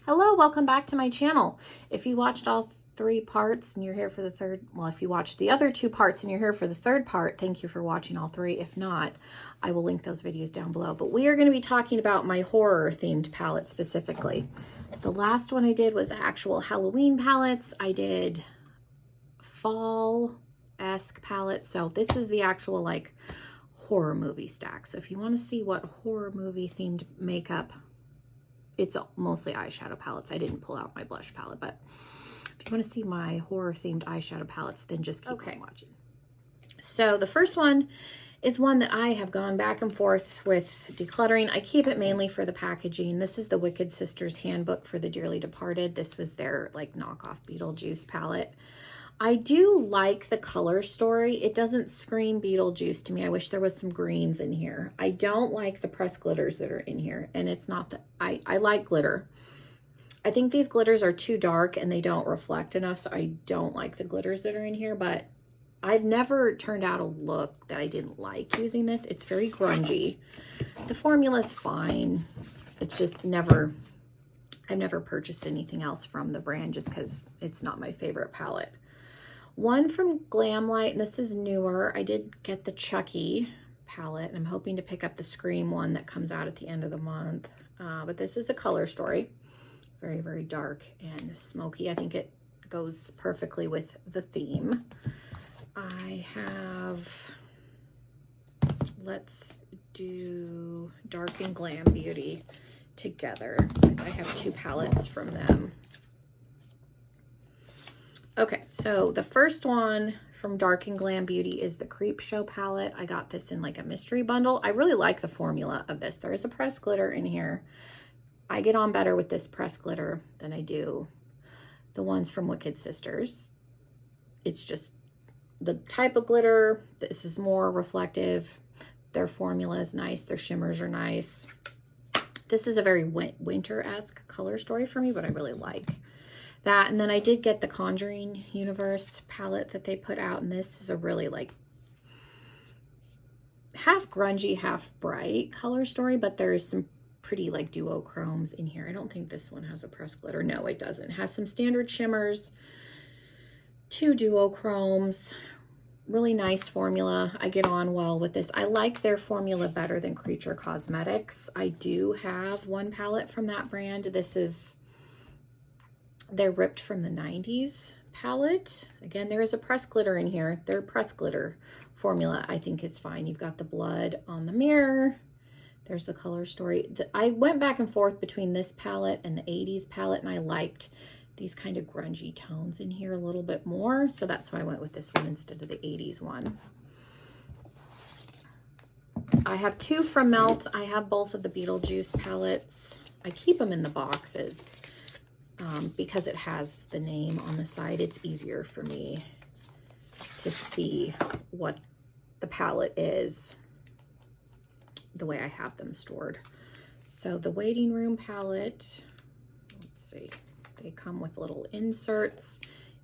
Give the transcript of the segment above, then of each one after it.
Hello, welcome back to my channel. If you watched all three parts and you're here for the third, well, if you watched the other two parts and you're here for the third part, thank you for watching all three. If not, I will link those videos down below. But we are going to be talking about my horror themed palette specifically. The last one I did was actual Halloween palettes. I did fall-esque palettes. So this is the actual like horror movie stack. So if you want to see what horror movie themed makeup, it's mostly eyeshadow palettes. I didn't pull out my blush palette, but if you want to see my horror themed eyeshadow palettes, then just keep on watching. So the first one is one that I have gone back and forth with decluttering. I keep it mainly for the packaging. This is the Wicked Sisters Handbook for the Dearly Departed. This was their like knockoff Beetlejuice palette. I do like the color story. It doesn't scream Beetlejuice to me. I wish there was some greens in here. I don't like the pressed glitters that are in here. And it's not that I like glitter. I think these glitters are too dark and they don't reflect enough. So I don't like the glitters that are in here, but I've never turned out a look that I didn't like using this. It's very grungy. The formula's fine. It's just I've never purchased anything else from the brand just because it's not my favorite palette. One from Glamlite, and this is newer. I did get the Chucky palette, and I'm hoping to pick up the Scream one that comes out at the end of the month. But this is a color story. Very, very dark and smoky. I think it goes perfectly with the theme. I have, let's do Dark and Glam Beauty together because I have two palettes from them. Okay, so the first one from Dark and Glam Beauty is the Creepshow palette. I got this in like a mystery bundle. I really like the formula of this. There is a pressed glitter in here. I get on better with this pressed glitter than I do the ones from Wicked Sisters. It's just the type of glitter. This is more reflective. Their formula is nice. Their shimmers are nice. This is a very winter-esque color story for me, but I really like that. And then I did get the Conjuring Universe palette that they put out, and this is a really like half grungy, half bright color story, but there's some pretty like duochromes in here. I don't think this one has a pressed glitter. No, it doesn't. It has some standard shimmers, two duochromes, really nice formula. I get on well with this. I like their formula better than Creature Cosmetics. I do have one palette from that brand. This is their Ripped from the 90s palette. Again, there is a pressed glitter in here. Their pressed glitter formula, I think, is fine. You've got the blood on the mirror. There's the color story. I went back and forth between this palette and the 80s palette, and I liked these kind of grungy tones in here a little bit more. So that's why I went with this one instead of the 80s one. I have two from Melt. I have both of the Beetlejuice palettes. I keep them in the boxes. Because it has the name on the side, it's easier for me to see what the palette is the way I have them stored. So the Waiting Room palette, let's see, they come with little inserts,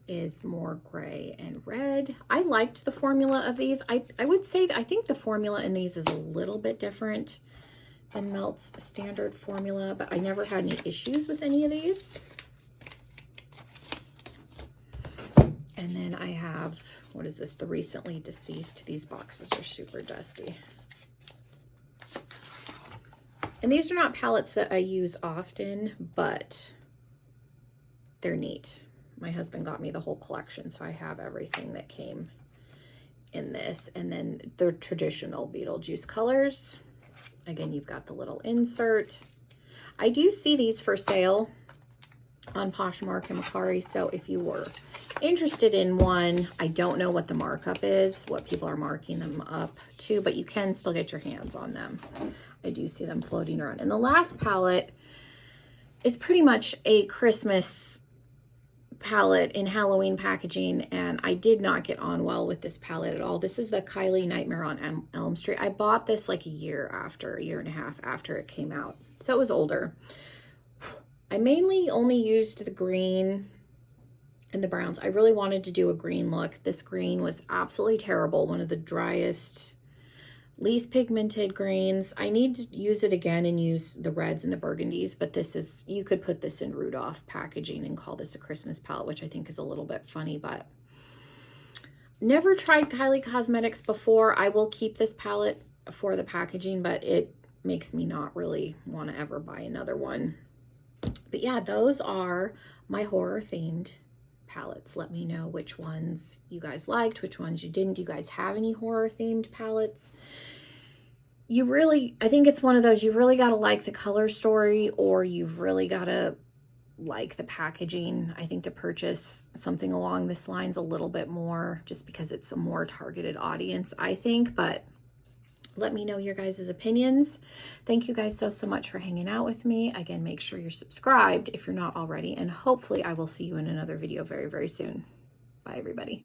is more gray and red. I liked the formula of these. I would say that I think the formula in these is a little bit different than Melt's standard formula, but I never had any issues with any of these. And then I have, what is this? The Recently Deceased. These boxes are super dusty. And these are not palettes that I use often, but they're neat. My husband got me the whole collection, so I have everything that came in this. And then the traditional Beetlejuice colors. Again, you've got the little insert. I do see these for sale on Poshmark and Mercari, so if you were interested in one, I don't know what the markup is, what people are marking them up to, but you can still get your hands on them. I do see them floating around. And the last palette is pretty much a Christmas palette in Halloween packaging, and I did not get on well with this palette at all. This is the Kylie Nightmare on Elm Street. I bought this like a year and a half after it came out, so it was older. I mainly only used the green and the browns. I really wanted to do a green look. This green was absolutely terrible. One of the driest least pigmented greens. I need to use it again and use the reds and the burgundies, but this is, you could put this in Rudolph packaging and call this a Christmas palette, which I think is a little bit funny, but never tried Kylie Cosmetics before. I will keep this palette for the packaging, but it makes me not really want to ever buy another one. But yeah, those are my horror themed palettes. Let me know which ones you guys liked, which ones you didn't. Do you guys have any horror themed palettes? You really, I think it's one of those, you really got to like the color story, or you've really got to like the packaging, I think, to purchase something along this lines a little bit more, just because it's a more targeted audience, I think. But let me know your guys' opinions. Thank you guys so much for hanging out with me. Again, make sure you're subscribed if you're not already, and hopefully I will see you in another video very, very soon. Bye, everybody.